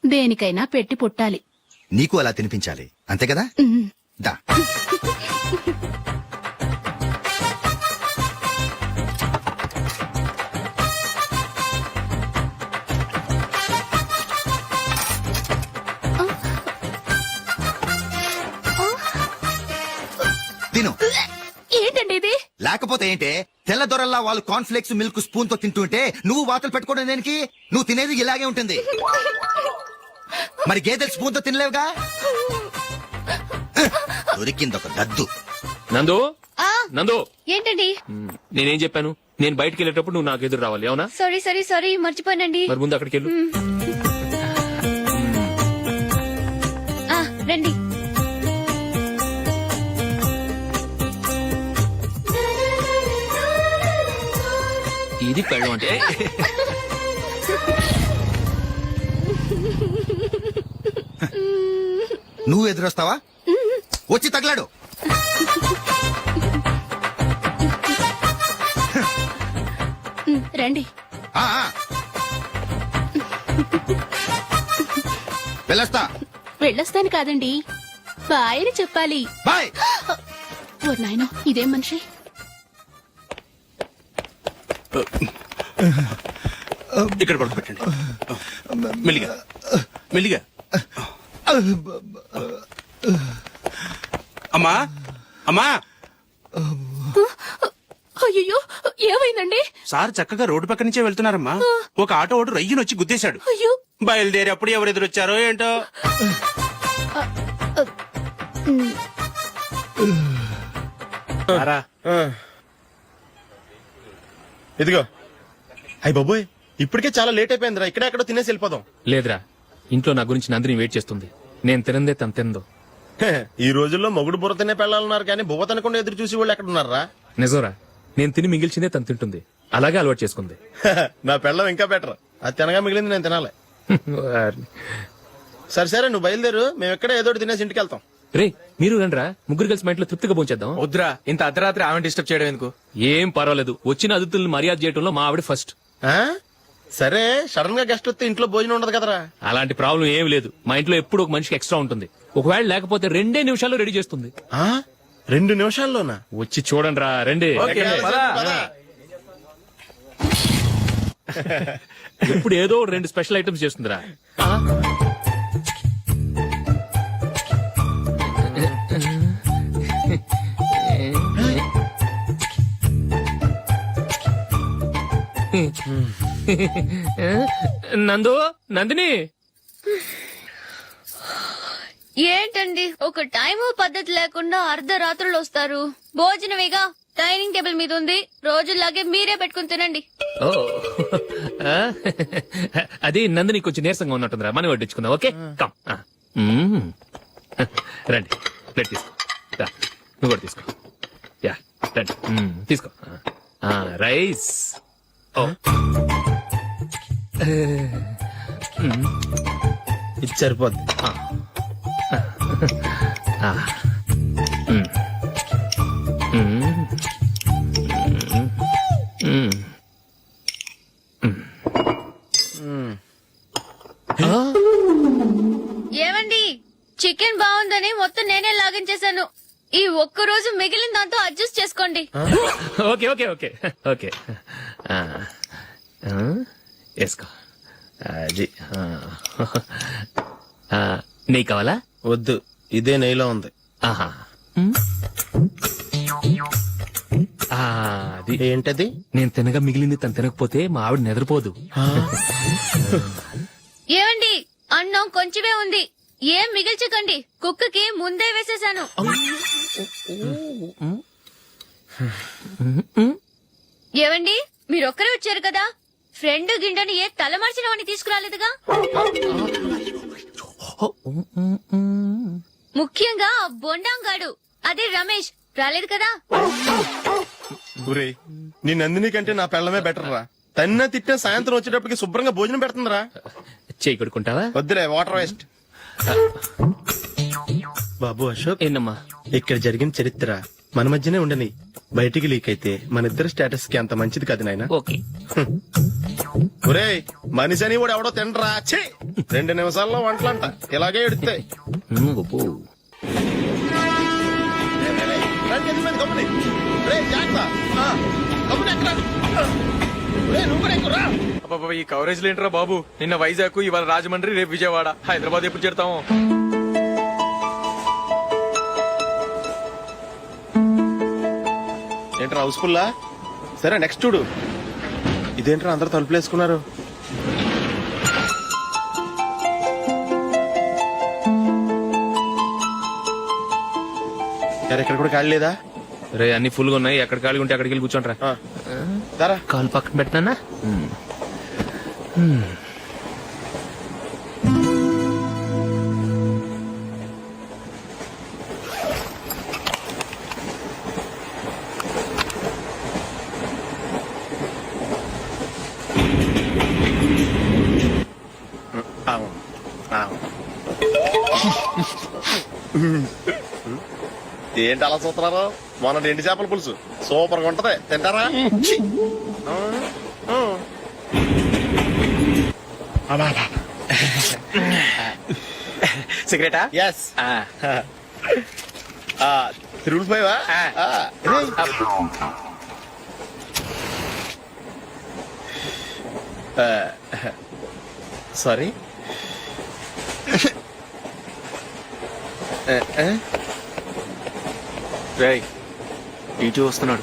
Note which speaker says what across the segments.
Speaker 1: దేనికైనా పెట్టి పుట్టాలి.
Speaker 2: నీకు అలా తినిపించాలి, అంతే కదా? దా. తిను.
Speaker 1: ఏంటండి ఇది?
Speaker 2: లేకపోతే ఏంటే, తెల్లదొరల్లా వాళ్ళు కార్న్ఫ్లేక్స్ మిల్క్ స్పూన్ తో తింటుంటే నువ్వు వాతలు పెట్టుకోవడం దేనికి? నువ్వు తినేది ఇలాగే ఉంటుంది. మరి గేదెలు స్పూన్ తో తినలేవుగా. దొరికింది ఒక దద్దు.
Speaker 3: నందు, నందు,
Speaker 4: ఏంటండి?
Speaker 3: నేనేం చెప్పాను? నేను బయటకు వెళ్ళేటప్పుడు నువ్వు నాకు ఎదురు రావాలి, అవునా?
Speaker 4: సారీ మర్చిపోయానండి.
Speaker 3: మరి ముందు అక్కడికి వెళ్ళు.
Speaker 4: రండి.
Speaker 3: ఇది పెళ్ళం అంటే.
Speaker 2: నువ్వు ఎదురొస్తావా? వచ్చి తగలాడు.
Speaker 1: రండి.
Speaker 2: ఆ, ఆ. వెళ్ళొస్తా.
Speaker 1: వెళ్ళొస్తాను కాదండి, బాయ్ అని చెప్పాలి.
Speaker 2: బాయ్.
Speaker 1: ఓ నాయనో, ఇదేం మనిషి?
Speaker 5: ఇక్కడ పడుకోబెట్టండి. మెల్లిగా మెల్లిగా. అమ్మా అమ్మా.
Speaker 1: అయ్యో, ఏమైందండి?
Speaker 5: సార్ చక్కగా రోడ్డు పక్క నుంచే వెళ్తున్నారమ్మా. ఒక ఆటో ఓడు రయ్యను వచ్చి గుద్దేశాడు.
Speaker 1: అయ్యో.
Speaker 5: బయలుదేరి అప్పుడు ఎవరు ఎదురొచ్చారో ఏంటో.
Speaker 6: ఇదిగో. అయ్య బాబోయ్, ఇప్పటికే చాలా లేట్ అయిపోయిందిరా. ఇక్కడే ఎక్కడో తినేసి వెళ్ళిపోదాం.
Speaker 3: లేదురా, ఇంట్లో నా గురించి నందిని వెయిట్ చేస్తుంది. నేను తినందే తను తిందో.
Speaker 6: ఈ రోజుల్లో మొగుడు బుర్ర తినే పెళ్ళాలన్నారు కానీ బువ్వ తినకుండా ఎదురు చూసి వాళ్ళు ఎక్కడ ఉన్నారా?
Speaker 3: నిజంరా, నేను తిని మిగిల్చిందే తను తింటుంది. అలాగే అలవాటు చేసుకుంది.
Speaker 6: నా పెళ్ళం ఇంకా బెటర్. అది తినగా మిగిలింది నేను తినాలి. సరే నువ్వు బయలుదేరు, మేము ఎక్కడ ఏదో ఒకటి తినేసి ఇంటికి వెళ్తాం.
Speaker 3: రే, మీరు రండిరా, ముగ్గురు కలిసి మా ఇంట్లో తృప్తిగా పోంచేద్దాం.
Speaker 7: వద్దురా, ఇంత అర్ధరాత్రి ఆమె డిస్టర్బ్ చేయడం ఎందుకు?
Speaker 3: ఏం పర్వాలేదు, వచ్చిన అతిథులను మర్యాద చేయడంలో మా ఆవిడ ఫస్ట్.
Speaker 6: ఆ? సరే, సడన్ గా గెస్ట్ వస్తే ఇంట్లో భోజనం ఉండదు కదరా.
Speaker 3: అలాంటి ప్రాబ్లం ఏం లేదు. మా ఇంట్లో ఎప్పుడు ఒక మనిషికి ఎక్స్ట్రా ఉంటుంది. ఒకవేళ లేకపోతే 2 నిమిషాల్లో రెడీ చేస్తుంది.
Speaker 6: 2 నిమిషాల్లోనా?
Speaker 3: వచ్చి చూడండి రా, రండి. ఇప్పుడు ఏదో 2 స్పెషల్ ఐటమ్స్ చేస్తుందిరా. నందు, నందిని.
Speaker 4: ఏంటండి ఒక టైము పద్ధతి లేకుండా అర్ధరాత్రులు వస్తారు? భోజనమేగా డైనింగ్ టేబుల్ మీద ఉంది, రోజుల్లాగే మీరే పెట్టుకుని తినండి.
Speaker 3: ఓ, అది నందిని కొంచెం నీరసంగా ఉన్నట్టుందిరా, మనం వడ్డించుకుందాం. Okay, come. రండి, ప్లేట్ తీసుకో. నువ్వు కూడా తీసుకో. యా, రండి, తీసుకో. రైస్. ఓ,
Speaker 6: ఇది సరిపోద్ది.
Speaker 4: ఏమండి, చికెన్ బాగుందని మొత్తం నేనే లాగించేశాను. ఈ ఒక్క రోజు మిగిలిన దాంతో అడ్జస్ట్ చేసుకోండి.
Speaker 3: Okay okay okay okay. వేసుకో. అది నెయ్యి కావాలా?
Speaker 6: వద్దు, ఇదే నెయ్యిలో ఉంది.
Speaker 3: ఆహా, అది
Speaker 6: ఏంటది?
Speaker 3: నేను తినగా మిగిలింది తను తినకపోతే మా ఆవిడ నిద్రపోదు.
Speaker 4: ఏమండి, అన్నం కొంచెమే ఉంది, ఏం మిగిల్చకండి. కుక్కకి ముందే వేసేశాను. ఏవండి, మీరొక్కరే వచ్చారు కదా, ఫ్రెండ్ గిండని ఏ తలమార్చిన వాడిని తీసుకురాలేదుగా. ముఖ్యంగా బొండాంగాడు, అదే రమేష్ రాలేదు కదా.
Speaker 6: నీ నందిని కంటే నా పెళ్ళమే బెటర్ రా. తన్న తిట్టిన సాయంత్రం వచ్చేటప్పటికి శుభ్రంగా భోజనం పెడుతుందిరా.
Speaker 3: చేయి కొడుకుంటావా?
Speaker 6: వద్దులే, వాటర్ వేస్ట్. బాబు అశోక్,
Speaker 3: ఏంటమ్మా?
Speaker 6: ఇక్కడ జరిగిన చరిత్ర మన మధ్యనే ఉండని, బయటికి లీక్ అయితే మన ఇద్దరు స్టేటస్ కి అంత మంచిది కాదు నాయన.
Speaker 3: ఓకే.
Speaker 6: ఒరేయ్, మనిషి అని కూడా ఎవడో తినరా. 2 నిమిషాల్లో వంటలంట ఇలాగే ఎడుతాయి.
Speaker 7: అబ్బబ్బా, ఈ కవరేజ్ లేంట్రా బాబు. నిన్న వైజాగ్, ఇవాళ రాజమండ్రి, రేపు విజయవాడ, హైదరాబాద్ ఎప్పుడు చేరుతాము?
Speaker 6: ఏంట్రా హౌస్ఫుల్లా? సరే నెక్స్ట్ చూడు. ఇదేంట్రా అందరూ తలుపులు వేసుకున్నారు? ఇక్కడ కూడా ఖాళీ లేదా?
Speaker 3: రే అన్ని ఫుల్ గా ఉన్నాయి, ఎక్కడ ఖాళీ ఉంటే అక్కడికి వెళ్ళి కూర్చోండి రా.
Speaker 6: దారా
Speaker 3: కాలు పక్కన పెట్టినా.
Speaker 6: ఏంటి అలా చూస్తున్నారు? మొన్న ఎండి చేపల పులుసు సూపర్ గా ఉంటది, తింటారా?
Speaker 7: సిగరెటా?
Speaker 6: ఎస్. తిరుగుపోయావా? సారీ.
Speaker 7: రేయ్, ఇటు వస్తున్నాడు.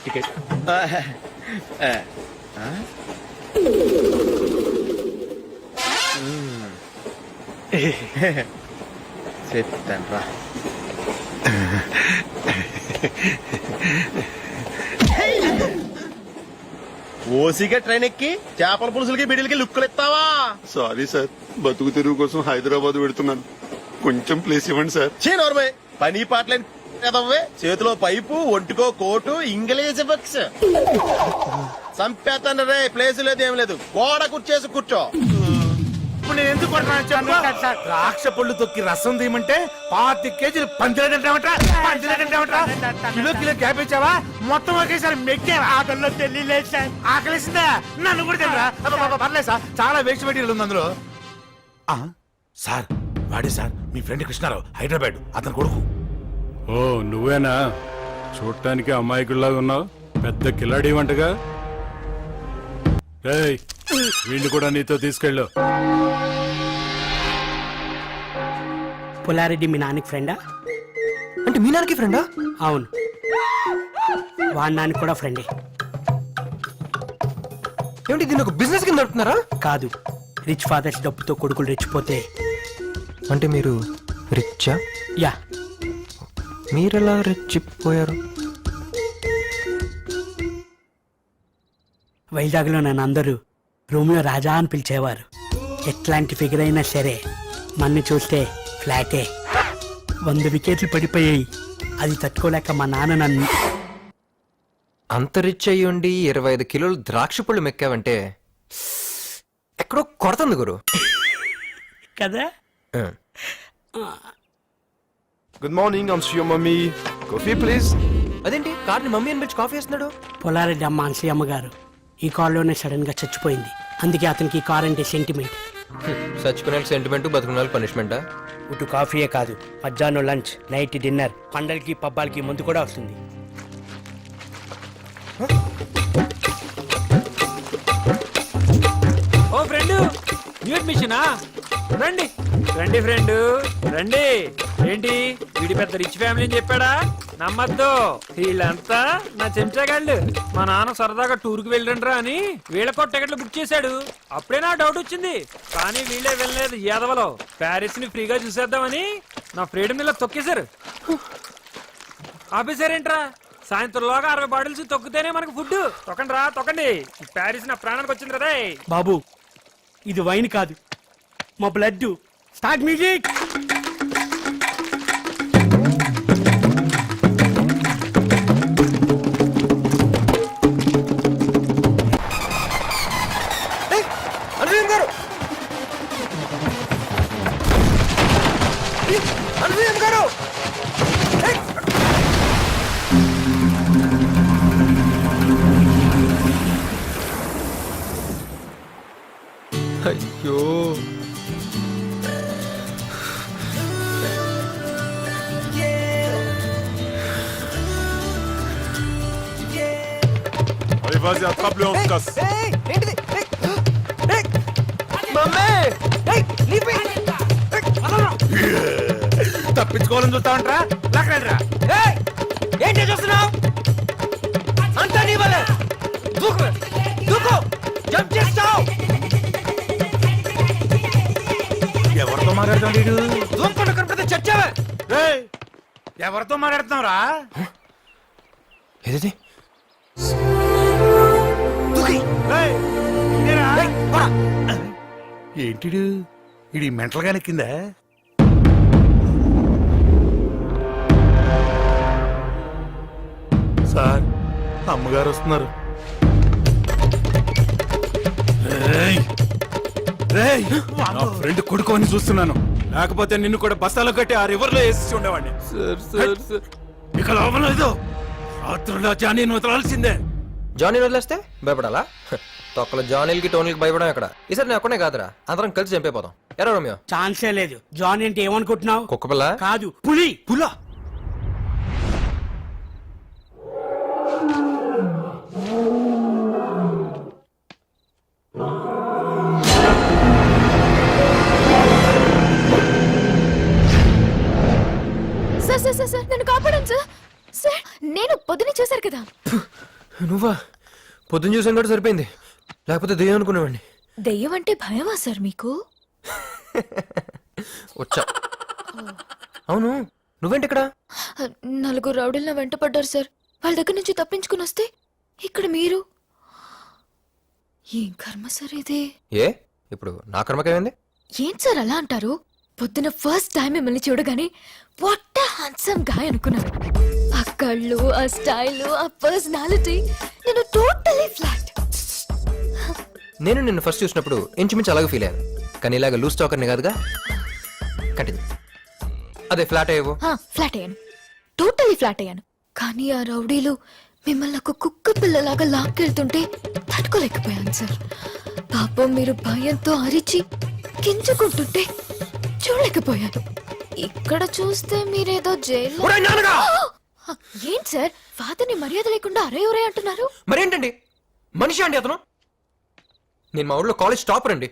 Speaker 7: టికెట్.
Speaker 6: చెప్తాను రా. ఓసిగా ట్రైన్ ఎక్కి చేపల పులుసులకి బిడిలకి లుక్కులు ఇస్తావా?
Speaker 8: సారీ సార్, బతుకు తెరువు కోసం హైదరాబాద్ పెడుతున్నాను, కొంచెం ప్లేస్ ఇవ్వండి సార్.
Speaker 6: నోర్మే పని పాటలేని కదవ్వే. చేతిలో పైపు, ఒంటికో కోటు, ఇంగ్లీష్ బుక్స్. సంపేతాను రే, ప్లేస్ లేదు ఏం లేదు, గోడ కుర్చేసి కూర్చో.
Speaker 5: నేను ఎందుకు ద్రాక్ష పళ్ళు తొక్కి రసం తీయమంటే 25 కేజీలు పంచలేదంటావట కిలో క్యాపేచావా? మొత్తం ఒకేసారి మెక్కావా? ఆకలిలో తెలియలేదు సార్. ఆకలిసిందా? నన్ను కూడా తెలియరా? పర్లేదు సార్, చాలా వేస్ట్ మెటీరియల్ ఉంది అందులో. సార్ వాడే సార్, మీ ఫ్రెండ్ కృష్ణారావు, హైదరాబాద్, అతని కొడుకు.
Speaker 9: ఓ నువ్వేనా? చూడటానికి అమాయకుల్లాగా ఉన్నావు, పెద్ద కిలాడి వంటగా. రేయ్, వీళ్ళు కూడా నీతో తీసుకెళ్ళు.
Speaker 10: పుల్లారెడ్డి మీ నాన్నకి ఫ్రెండా?
Speaker 7: అంటే మీ నాన్నకి ఫ్రెండా?
Speaker 10: అవును, వాడి నాన్న కూడా ఫ్రెండే.
Speaker 7: ఏమిటి దీన్ని ఒక బిజినెస్ కింద నడుపుతున్నారా?
Speaker 10: కాదు, రిచ్ ఫాదర్స్ డబ్బుతో కొడుకులు రెచ్చిపోతే.
Speaker 7: అంటే మీరు రిచ్చా?
Speaker 10: యా.
Speaker 7: మీరెలా రెచ్చిపోయారు?
Speaker 10: వైజాగ్లో నన్ను అందరూ రూమ్లో రాజా అని పిలిచేవారు. ఎట్లాంటి ఫిగర్ అయినా సరే మన్ని చూస్తే ఫ్లాటే. 100 వికెట్లు పడిపోయాయి. అది తట్టుకోలేక మా నాన్న నన్ను.
Speaker 7: అంత రిచ్ అయ్యి ఉండి 25 కిలోలు ద్రాక్ష పళ్ళు మెక్కావంటే ఎక్కడో కొడుతుంది గురు
Speaker 10: కదా.
Speaker 6: Good morning, I'm mummy. Coffee please.
Speaker 7: అదేంటి కార్ని మమ్మీ అని పిలిచి కాఫీ వేస్తున్నాడు?
Speaker 10: పొలారెడ్డి అమ్మ అన్సయ్యమ్మ గారు ఈ కారులోనే సడన్ గా చచ్చిపోయింది. అందుకే అతనికి ఈ కార్ అంటే సెంటిమెంట్.
Speaker 7: చచ్చిపోయిన సెంటిమెంట్, బతుకున్న పనిష్మెంటా?
Speaker 10: ఇటు కాఫీయే కాదు, మధ్యాహ్నం లంచ్, నైట్ డిన్నర్, పండగలకి పబ్బాలకి ముందు కూడా వస్తుంది.
Speaker 3: ఓ ఫ్రెండ్, న్యూ అడ్మిషనా? రండి రండి ఫ్రెండ్ రండి. ఏంటి వీడి పెద్ద రిచ్ ఫ్యామిలీ అని చెప్పాడా? నమ్మద్దు, వీళ్ళంతా నా చెంచాగాళ్ళు. మా నాన్న సరదాగా టూర్ కి వెళ్ళండ్రా అని వీళ్ళకో టికెట్లు బుక్ చేశాడు. అప్పుడే నా డౌట్ వచ్చింది, కానీ వీళ్ళే వెళ్ళలేదు. యాదవలో ప్యారిస్ ని ఫ్రీగా చూసేద్దామని నా ఫ్రీడమ్ ఇలా తొక్కేశారు. ఆపేశారేంట్రా? సాయంత్రంలోగా 60 బాటిల్స్ తొక్కితేనే మనకు ఫుడ్. తొక్కండి రా, తొక్కండి. ప్యారిస్ నా ప్రాణానికి వచ్చింది రే.
Speaker 10: బాబు, ఇది వైన్ కాదు, మా బ్లడ్. Start music.
Speaker 7: అయ్యో
Speaker 9: Allez, vas-y, attrape-le, on se casse.
Speaker 5: తప్పించుకోవాలని చూస్తా ఉంటా లాక్కరా.
Speaker 7: ఏంటి చూస్తున్నావు అంతా నీ వల్లే దూకు దూకు జంప్ చేస్తావు
Speaker 5: ఎవరితో మాట్లాడుతావు వీడు?
Speaker 7: దూకుండా కనిపిస్తే చచ్చావే
Speaker 5: ఏయ్, ఎవరితో మాట్లాడుతున్నావురా?
Speaker 7: ఏది
Speaker 5: ఏయ్, ఇదేరా? ఏంటిడు ఇది మెంటల్ గా నెక్కిందా? సార్ అమ్మగారు వస్తున్నారు.
Speaker 9: రేయ్, రేయ్, నా ఫ్రెండ్ కొడుకు అని చూస్తున్నాను. లేకపోతే నిన్ను కూడా బస్తాలో కట్టి ఆ రివర్ లో వేసి ఉండేవాడిని. ఇక లోపల లేదు. రాత్రుల్లో జానీని వదలాల్సిందే.
Speaker 7: జానీ వదిలేస్తే భయపడాలా తొక్కల జానీలకి టోనీలకి భయపడం ఎక్కడ ఈసారి నేను ఒక్కనే కాదురా అందరం కలిసి చంపైపోతాం ఎరా రోమియో
Speaker 10: ఛాన్సే లేదు. జాన్ అంటే ఏమనుకుంటున్నావు?
Speaker 7: కుక్కపిల్ల
Speaker 10: కాదు, పులి.
Speaker 7: పులా
Speaker 4: సార్ సార్ సార్ సార్ నన్ను కాపాడండి సార్. సార్ నేను పొద్దునే చూశారు కదా.
Speaker 7: నువ్వా పొద్దున్న చూసాను కూడా సరిపోయింది లేకపోతే దెయ్యం అనుకునేవాడిని
Speaker 4: దెయ్యం అంటే భయమా సార్ మీకు?
Speaker 7: వచ్చా అవును నువ్వేంటి ఇక్కడ
Speaker 4: నలుగురు రౌడీలను వెంట పడ్డారు సార్. వాళ్ళ దగ్గర నుంచి తప్పించుకుని వస్తే ఇక్కడ మీరు. ఏం కర్మ సార్ ఇది?
Speaker 7: ఏ ఇప్పుడు నా కర్మకేమైంది
Speaker 4: ఏం సార్ అలా అంటారు? పొద్దున ఫస్ట్ టైం మిమ్మల్ని చూడగానే వాట్ ఎ హ్యాండ్సమ్ గాయ్ అనుకున్నాను. ఆ కళ్ళు, ఆ స్టైల్, ఆ పర్సనాలిటీ, నేను టోటలీ ఫ్లాట్.
Speaker 7: నేను నిన్ను ఫస్ట్ చూసినప్పుడు ఇంచుమించు అలాగే ఫీల్ అయ్యాను కానీ ఇలాగ లూజ్ టాకర్ని కాదుగా కంటిన్యూ అదే ఫ్లాట్ అయ్యేవో
Speaker 4: ఫ్లాట్ అయ్యాను, టోటలీ ఫ్లాట్ అయ్యాను. కానీ ఆ రౌడీలు మిమ్మల్ని ఒక కుక్క పిల్లలాగా లాక్కెళ్తుంటే తట్టుకోలేకపోయాను సార్. పాపం మీరు భయంతో అరిచి గింజుకుంటుంటే చూడలేకపోయాను. ఇక్కడ చూస్తే మీరేదో జైల్లో. ఏంటి సార్ ఫాదర్ని మర్యాద లేకుండా అరే ఒరే అంటున్నారు?
Speaker 7: మరేంటండి మనిషి అండి అతను. నేను మా ఊళ్ళో కాలేజ్ టాపర్ అండి.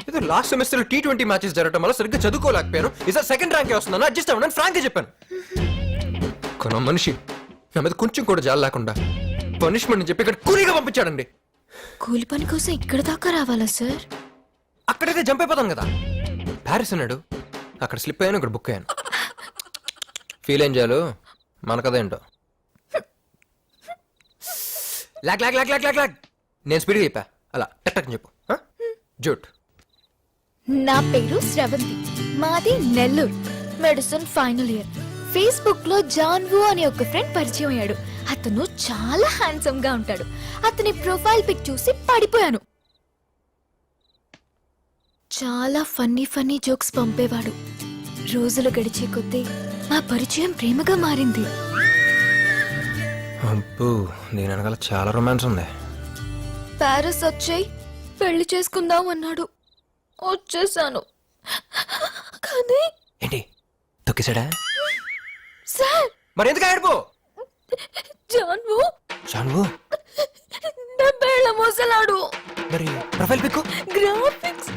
Speaker 7: ఏదో లాస్ట్ సెమిస్టర్ T20 మ్యాచెస్ జరగడం వల్ల సరిగ్గా చదువుకోలేకపోయాను. ఈసారి సెకండ్ ర్యాంక్ వస్తున్నాను అడ్జస్ట్ అవ్వను ఫ్రాంక్ గా చెప్పాను. కొన మనిషి నా మీద కొంచెం కూడా జాలి లేకుండా పనిష్మెంట్ చెప్పి ఇక్కడ కూలీగా పంపించాడండి.
Speaker 4: కూలి పని కోసం ఇక్కడ దాకా రావాలా సార్?
Speaker 7: అక్కడైతే జంప్ అయిపోతాను కదా. ప్యారిస్ అన్నాడు అక్కడ స్లిప్ అయ్యాను ఇక్కడ బుక్ అయ్యాను. ఫీల్ ఏం చేయాలి మన కథ ఏంటో. లాగ్ లాగ్ లాగ్ లాగ్ లాగ్ లాగ్ నేను స్పీడ్గా చెప్పా అలా టక్ టక్ చెప్పు జూట్.
Speaker 4: నా పేరు శ్రవంతి, మాది Nellore, medicine final year. Facebook లో జాన్వు అనే ఒక ఫ్రెండ్ పరిచయం అయ్యాడు. అతను చాలా హ్యాండ్సమ్ గా ఉంటాడు. అతని ప్రొఫైల్ పిక్ చూసి పడిపోయాను. చాలా ఫన్నీ ఫన్నీ జోక్స్ పంపేవాడు. రోజులు గడిచే కొద్దీ మా పరిచయం ప్రేమగా మారింది.
Speaker 7: అబ్బో దీని వెనకాల చాలా రొమాన్స్ ఉంది.
Speaker 4: ప్యారిస్ వచ్చాయి పెళ్లి చేసుకుందాం అన్నాడు. వచ్చేసాను. కానీ
Speaker 7: ఏంటి తొక్కిసాడా?
Speaker 4: సార్
Speaker 7: మరి ఎందుకు ఆడిపో
Speaker 4: జాన్వు
Speaker 7: చాను
Speaker 4: 70 ఏళ్ల మోసలాడు.
Speaker 7: మరి ప్రొఫైల్ పిక్
Speaker 4: గ్రాఫిక్స్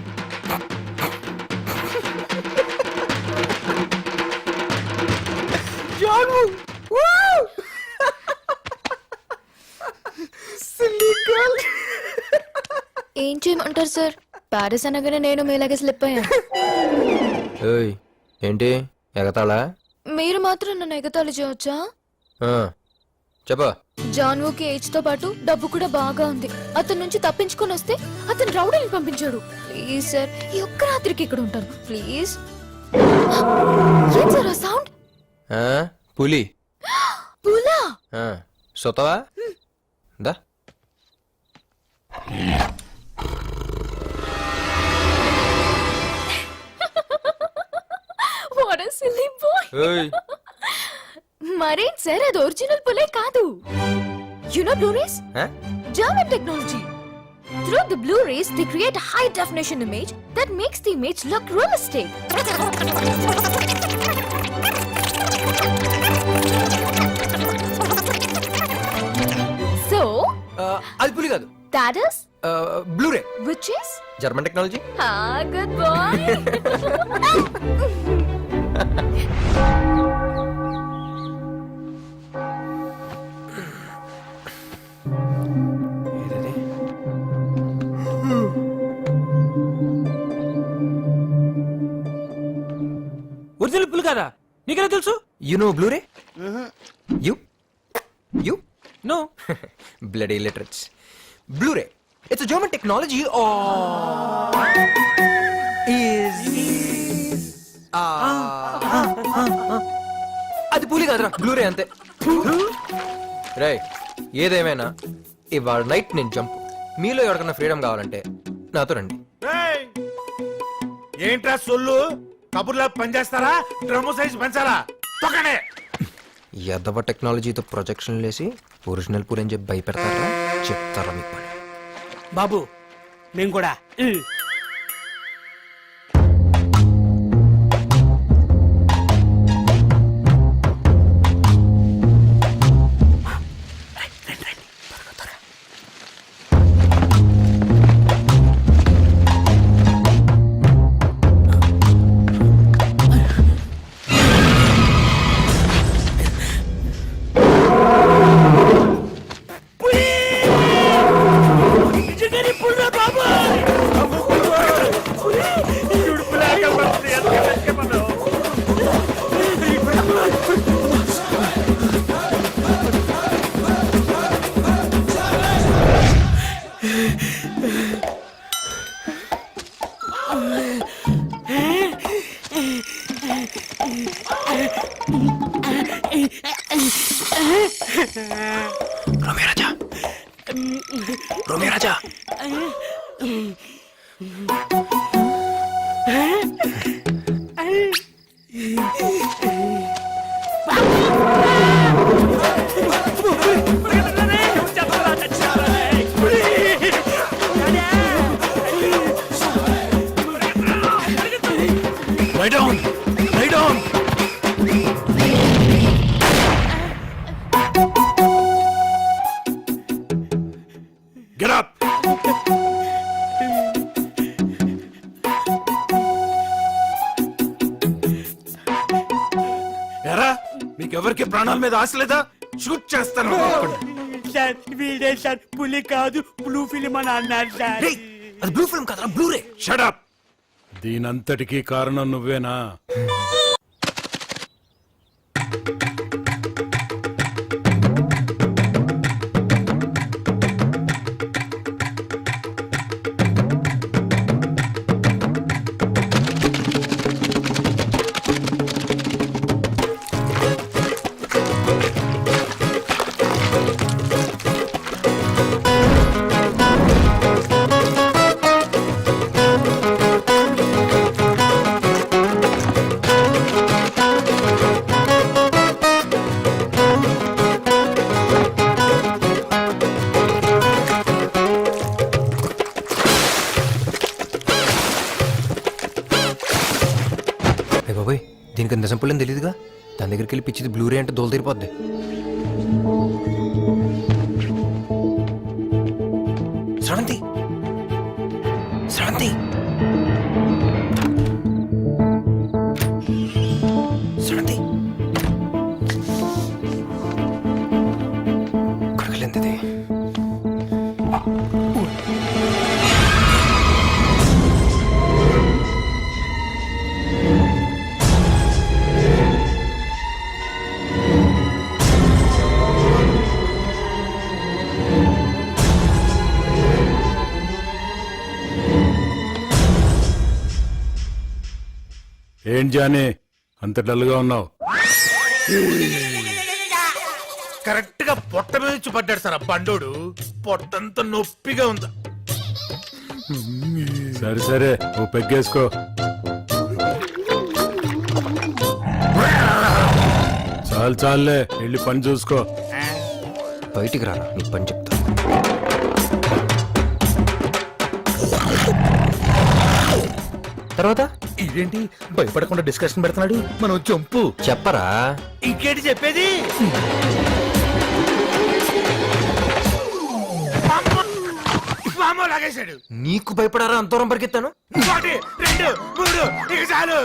Speaker 7: జాను
Speaker 4: ఏం చేయమంటారు సార్? ప్యారిస్ అనగానే నేను మీలాగే స్లిప్ అయ్యాను.
Speaker 7: ఏయ్ ఏంటి ఎగతాళా?
Speaker 4: మీరు మాత్రం నన్ను ఎగతాళి చేయవచ్చా?
Speaker 7: చెప్పా.
Speaker 4: జాన్వుకి ఏజ్ తో పాటు డబ్బు కూడా బాగా ఉంది. అతని నుంచి తప్పించుకొని వస్తే అతను రౌడీని పంపించాడు. ప్లీజ్ సార్ ఈ ఒక్క రాత్రికి ఇక్కడ ఉంటాను ప్లీజ్. ఏం సార్ ఆ సౌండ్?
Speaker 7: పులి
Speaker 4: పులా?
Speaker 7: సొతవా దా.
Speaker 4: What a silly boy. మరేం సార్ అది ఒరిజినల్ పులే కాదు. You know blue rays? German technology. Through the Blu-rays, they create a high-definition image that makes the image look realistic. So,
Speaker 7: అది పులి కాదు,
Speaker 4: that is,
Speaker 7: Blu-ray,
Speaker 4: which is?
Speaker 7: German technology.
Speaker 4: Ah, good boy.
Speaker 3: Original పులి కదా, నీకెలా తెలుసు?
Speaker 7: You know Blu-ray? You you
Speaker 3: know.
Speaker 7: bloody illiterates. Blu-ray. It's a German technology or is అది పులి కాదురా, బ్లూరే అంతే. రే, ఏదేమైనా ఇవాళ నైట్ నేను జంప్. మీలో ఎవరికైనా ఫ్రీడమ్ కావాలంటే నాతో రండి.
Speaker 5: ఏయ్! ఏంట్రా సొల్లు? కబుర్లా పనిచేస్తారా? డ్రమ్ము సైజ్ పెంచాలా? తొక్కనే.
Speaker 7: ఎదవ టెక్నాలజీతో ప్రొజెక్షన్ లేసి ఒరిజినల్ పూరి అని చెప్పి భయపెడతారా? చెప్తారా మీకు పని.
Speaker 10: బాబు మేము కూడా
Speaker 7: రోమియో రాజా.
Speaker 9: Lie down! Lie down! Get up! ఎరా మీకెవరికి ప్రాణాల మీద ఆశ లేదా? షూట్ చేస్తాను.
Speaker 10: సార్ వీడే సార్ పులి కాదు బ్లూ ఫిలిం అని అన్నారు సార్.
Speaker 7: రేయ్, అది బ్లూ ఫిల్మ్ కాదురా, బ్లూరే.
Speaker 9: Shut up. దీనంతటికీ కారణం నువ్వేనా?
Speaker 7: బాబాయ్, దీనికి నిజం పుల్లని తెలియదుగా. దాని దగ్గరికి వెళ్ళి పిచ్చిది బ్లూరే అంటే దోలు తీరిపోద్ది. శ్రవంతి, శ్రవంతి, శ్రవంతి, ఇక్కడికి వెళ్ళింది.
Speaker 9: ఏం జానీ అంత డల్గా ఉన్నావు?
Speaker 5: కరెక్ట్ గా పొట్ట మీద నుంచి పడ్డాడు సార్ ఆ బండోడు. పొట్టంతా నొప్పిగా ఉంది.
Speaker 9: సరే సరే ఓ పెగ్గేసుకో. చాలు చాలులే, వెళ్ళి పని చూసుకో.
Speaker 7: బయటికి రారా, నీ పని చెప్తా. తర్వాత
Speaker 5: ఇదేంటి భయపడకుండా డిస్కషన్ పెడుతున్నాడు మనం చంపు
Speaker 7: చెప్పరా.
Speaker 5: ఇంకేంటి చెప్పేది లాగేశాడు.
Speaker 7: నీకు భయపడారా అంత దూరం పరిగెత్తాను.
Speaker 5: 1 2 3 ఇక చాలు.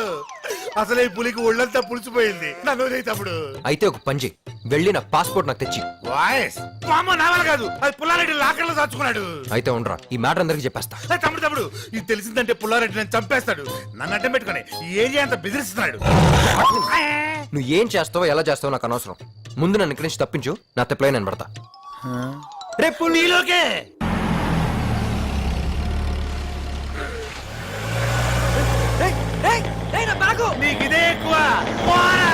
Speaker 5: అసలు ఈ పులికి ఒళ్ళంతా పులిసిపోయింది. నన్ను వదిలేయ్ తమ్ముడు.
Speaker 7: అయితే ఒక పంజి వెళ్ళి నా పాస్పోర్ట్ నాకు తెచ్చి.
Speaker 5: వాయిస్ మామ నావల కాదు, అది పుల్లారెడ్డి లాకర్లో దాచుకున్నాడు.
Speaker 7: అయితే ఉండరా, ఈ మ్యాటర్ అందరికి చెప్పేస్తా.
Speaker 5: తమ్ముడు ఇది తెలిసిందంటే పుల్లారెడ్డి నన్ను చంపేస్తాడు. నన్ను అడ్డం పెట్టుకుని ఏం చేయంత బెదిరిస్తున్నాడు.
Speaker 7: నువ్వు ఏం చేస్తావో ఎలా చేస్తావో నాకు అనవసరం. ముందు నన్ను ఇక్కడి నుంచి తప్పించు, నా తెప్పలే నేను పడతా.
Speaker 5: రేపు నీలోకే నీకు ఇదే ఎక్కువ. పోరా.